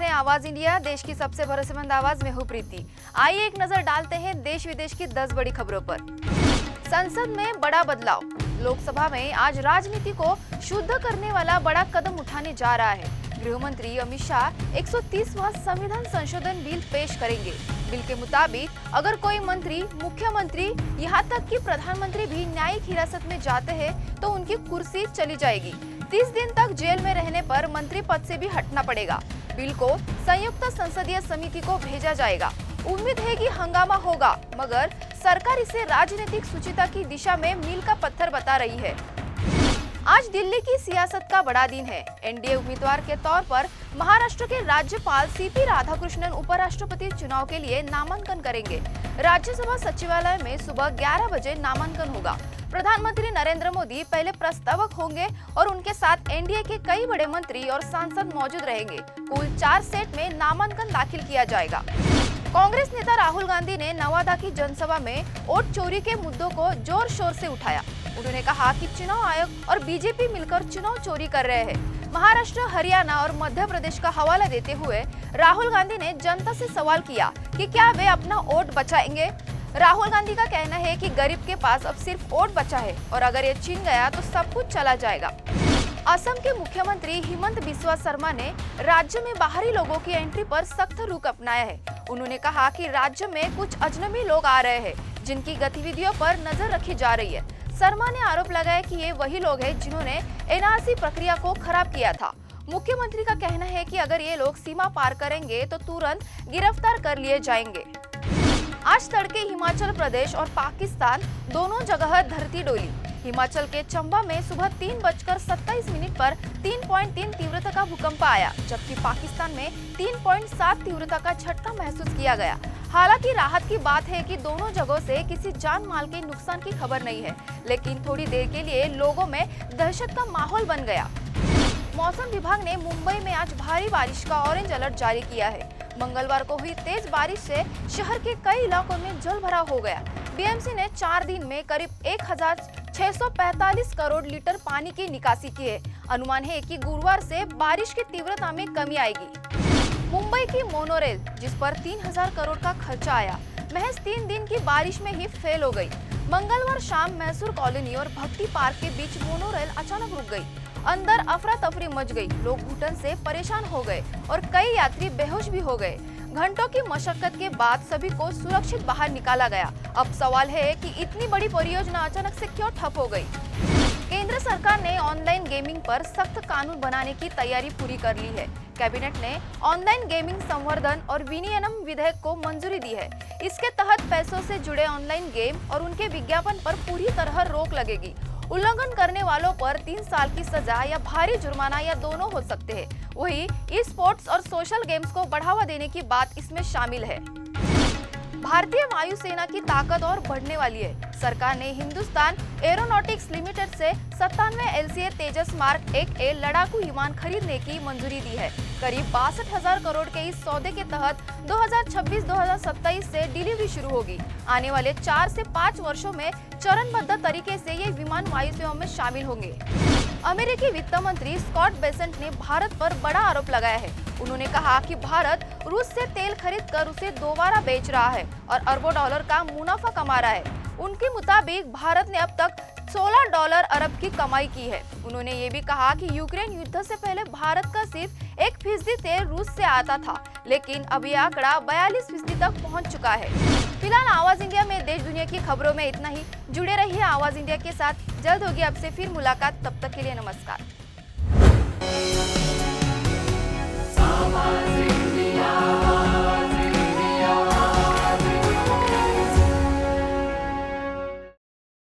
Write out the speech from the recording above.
रहे हैं आवाज इंडिया, देश की सबसे भरोसेमंद आवाज में हूं प्रीति। आइए एक नजर डालते हैं देश विदेश की 10 बड़ी खबरों पर। संसद में बड़ा बदलाव। लोकसभा में आज राजनीति को शुद्ध करने वाला बड़ा कदम उठाने जा रहा है। गृह मंत्री अमित शाह 130वां संविधान संशोधन बिल पेश करेंगे। बिल के मुताबिक अगर कोई मंत्री, मुख्यमंत्री, यहाँ तक कि प्रधानमंत्री भी न्यायिक हिरासत में जाते हैं तो उनकी कुर्सी चली जाएगी। 30 दिन तक जेल में रहने पर मंत्री पद से भी हटना पड़ेगा। बिल को संयुक्त संसदीय समिति को भेजा जाएगा। उम्मीद है कि हंगामा होगा, मगर सरकार इसे राजनीतिक सुचिता की दिशा में मील का पत्थर बता रही है। आज दिल्ली की सियासत का बड़ा दिन है। एनडीए उम्मीदवार के तौर पर महाराष्ट्र के राज्यपाल सीपी राधाकृष्णन उपराष्ट्रपति चुनाव के लिए नामांकन करेंगे। राज्यसभा सचिवालय में सुबह 11 बजे नामांकन होगा। प्रधानमंत्री नरेंद्र मोदी पहले प्रस्तावक होंगे और उनके साथ एनडीए के कई बड़े मंत्री और सांसद मौजूद रहेंगे। कुल 4 सेट में नामांकन दाखिल किया जाएगा। कांग्रेस नेता राहुल गांधी ने नवादा की जनसभा में वोट चोरी के मुद्दों को जोर शोर से उठाया। उन्होंने कहा कि चुनाव आयोग और बीजेपी मिलकर चुनाव चोरी कर रहे हैं। महाराष्ट्र, हरियाणा और मध्य प्रदेश का हवाला देते हुए राहुल गांधी ने जनता से सवाल किया कि क्या वे अपना वोट बचाएंगे। राहुल गांधी का कहना है कि गरीब के पास अब सिर्फ वोट बचा है और अगर ये छीन गया तो सब कुछ चला जाएगा। असम के मुख्यमंत्री हिमंत बिस्वा शर्मा ने राज्य में बाहरी लोगों की एंट्री पर सख्त रुख अपनाया है। उन्होंने कहा कि राज्य में कुछ अजनबी लोग आ रहे हैं जिनकी गतिविधियों पर नजर रखी जा रही है। शर्मा ने आरोप लगाया कि ये वही लोग हैं जिन्होंने एनआरसी प्रक्रिया को खराब किया था। मुख्यमंत्री का कहना है कि अगर ये लोग सीमा पार करेंगे तो तुरंत गिरफ्तार कर लिए जाएंगे। आज तड़के हिमाचल प्रदेश और पाकिस्तान दोनों जगह धरती डोली। हिमाचल के चंबा में सुबह 3:27 पर 3.3 तीव्रता का भूकंप आया, जबकि पाकिस्तान में 3.7 तीव्रता का झटका महसूस किया गया। हालांकि राहत की बात है कि दोनों जगहों से किसी जान माल के नुकसान की खबर नहीं है, लेकिन थोड़ी देर के लिए लोगों में दहशत का माहौल बन गया। मौसम विभाग ने मुंबई में आज भारी बारिश का ऑरेंज अलर्ट जारी किया है। मंगलवार को हुई तेज बारिश से शहर के कई इलाकों में जल भराव हो गया। बीएमसी ने 4 दिन में करीब 1645 करोड़ लीटर पानी की निकासी की है। अनुमान है कि गुरुवार से बारिश की तीव्रता में कमी आएगी। मुंबई की मोनोरेल, जिस पर 3000 करोड़ का खर्चा आया, महज 3 दिन की बारिश में ही फेल हो गई। मंगलवार शाम मैसूर कॉलोनी और भक्ति पार्क के बीच मोनोरेल अचानक रुक गई। अंदर अफरा तफरी मच गई। लोग घुटन से परेशान हो गए और कई यात्री बेहोश भी हो गए। घंटों की मशक्कत के बाद सभी को सुरक्षित बाहर निकाला गया। अब सवाल है कि इतनी बड़ी परियोजना अचानक से क्यों ठप हो गई। केंद्र सरकार ने ऑनलाइन गेमिंग पर सख्त कानून बनाने की तैयारी पूरी कर ली है। कैबिनेट ने ऑनलाइन गेमिंग संवर्धन और विनियमन विधेयक को मंजूरी दी है। इसके तहत पैसों से जुड़े ऑनलाइन गेम और उनके विज्ञापन पर पूरी तरह रोक लगेगी। उल्लंघन करने वालों पर 3 साल की सजा या भारी जुर्माना या दोनों हो सकते हैं। वहीं ई स्पोर्ट्स और सोशल गेम्स को बढ़ावा देने की बात इसमें शामिल है। भारतीय वायुसेना की ताकत और बढ़ने वाली है। सरकार ने हिंदुस्तान एरोनॉटिक्स लिमिटेड से 97 LCA तेजस मार्क 1A लड़ाकू विमान खरीदने की मंजूरी दी है। करीब 62,000 करोड़ के इस सौदे के तहत 2026-2027 से डिलीवरी शुरू होगी। आने वाले 4 से 5 वर्षों में चरणबद्ध तरीके से ये विमान वायुसेना में शामिल होंगे। अमेरिकी वित्त मंत्री स्कॉट बेसेंट ने भारत पर बड़ा आरोप लगाया है। उन्होंने कहा कि भारत रूस से तेल खरीद कर उसे दोबारा बेच रहा है और अरबों डॉलर का मुनाफा कमा रहा है। उनके मुताबिक भारत ने अब तक $16 अरब की कमाई की है। उन्होंने ये भी कहा कि यूक्रेन युद्ध से पहले भारत का सिर्फ 1% तेल रूस से आता था, लेकिन अब ये आंकड़ा 42% तक पहुंच चुका है। फिलहाल आवाज इंडिया में देश दुनिया की खबरों में इतना ही। जुड़े रहिए आवाज इंडिया के साथ। जल्द होगी आपसे फिर मुलाकात। तब तक के लिए नमस्कार।